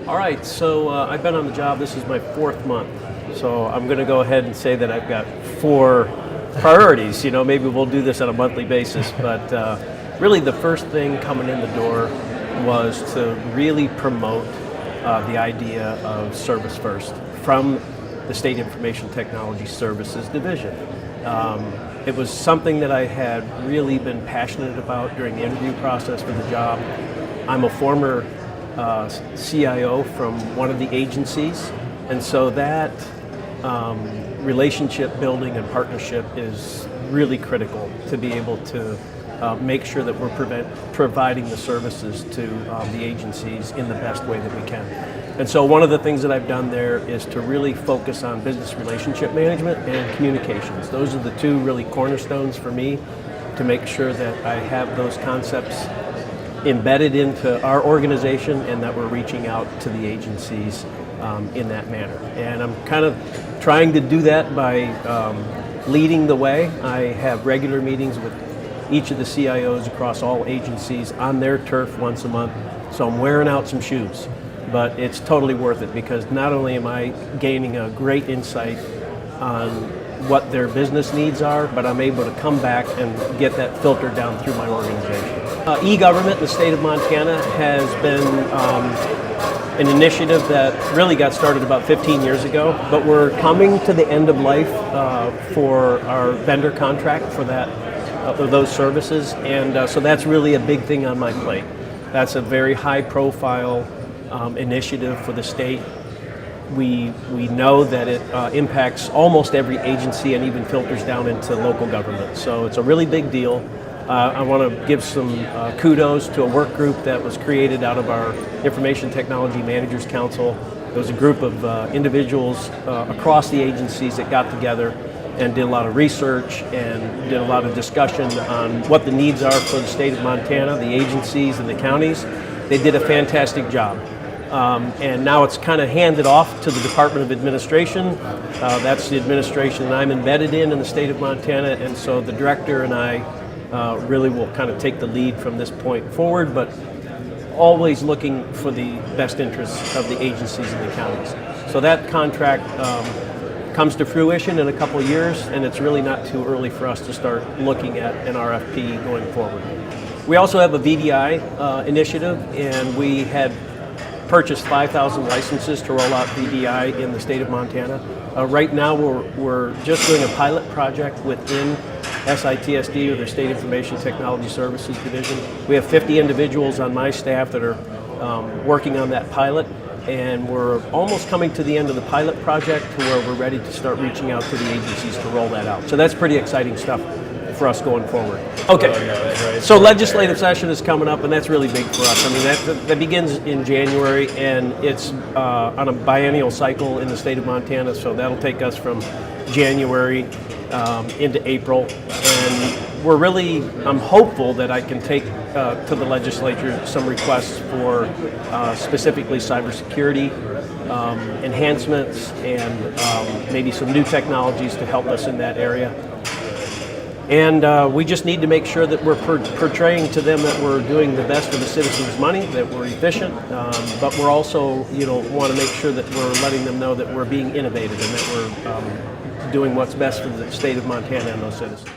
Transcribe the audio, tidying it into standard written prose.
All right, so I've been on the job, this is my 4th month. So I'm going to go ahead and say that I've got 4 priorities. Maybe we'll do this on a monthly basis, but really the first thing coming in the door was to really promote the idea of service first from the State Information Technology Services Division. It was something that I had really been passionate about during the interview process for the job. I'm a former CIO from one of the agencies, and so that relationship building and partnership is really critical to be able to make sure that we're providing the services to the agencies in the best way that we can. And so one of the things that I've done there is to really focus on business relationship management and communications. Those are the 2 really cornerstones for me to make sure that I have those concepts embedded into our organization and that we're reaching out to the agencies in that manner. And I'm kind of trying to do that by leading the way. I have regular meetings with each of the CIOs across all agencies on their turf once a month. So I'm wearing out some shoes, but it's totally worth it because not only am I gaining a great insight on what their business needs are, but I'm able to come back and get that filtered down through my organization. E-government in the state of Montana has been an initiative that really got started about 15 years ago, but we're coming to the end of life for our vendor contract for those services, and so that's really a big thing on my plate. That's a very high profile initiative for the state. We know that it impacts almost every agency and even filters down into local government. So it's a really big deal. I want to give some kudos to a work group that was created out of our Information Technology Managers Council. It was a group of individuals across the agencies that got together and did a lot of research and did a lot of discussion on what the needs are for the state of Montana, the agencies and the counties. They did a fantastic job. And now it's kind of handed off to the Department of Administration. That's the administration that I'm embedded in the state of Montana, and so the director and I really will kind of take the lead from this point forward, but always looking for the best interests of the agencies and the counties. So that contract comes to fruition in a couple of years, and it's really not too early for us to start looking at an RFP going forward. We also have a VDI initiative, and we had purchased 5,000 licenses to roll out VDI in the state of Montana. Right now we're just doing a pilot project within SITSD, or the State Information Technology Services Division. We have 50 individuals on my staff that are working on that pilot, and we're almost coming to the end of the pilot project to where we're ready to start reaching out to the agencies to roll that out. So that's pretty exciting stuff for us going forward. Okay, so legislative session is coming up, and that's really big for us. I mean, that begins in January, and it's on a biennial cycle in the state of Montana, so that'll take us from January into April, and I'm hopeful that I can take to the legislature some requests for specifically cybersecurity enhancements and maybe some new technologies to help us in that area. And we just need to make sure that we're portraying to them that we're doing the best for the citizens' money, that we're efficient, but we're also, want to make sure that we're letting them know that we're being innovative and that we're doing what's best for the state of Montana and those citizens.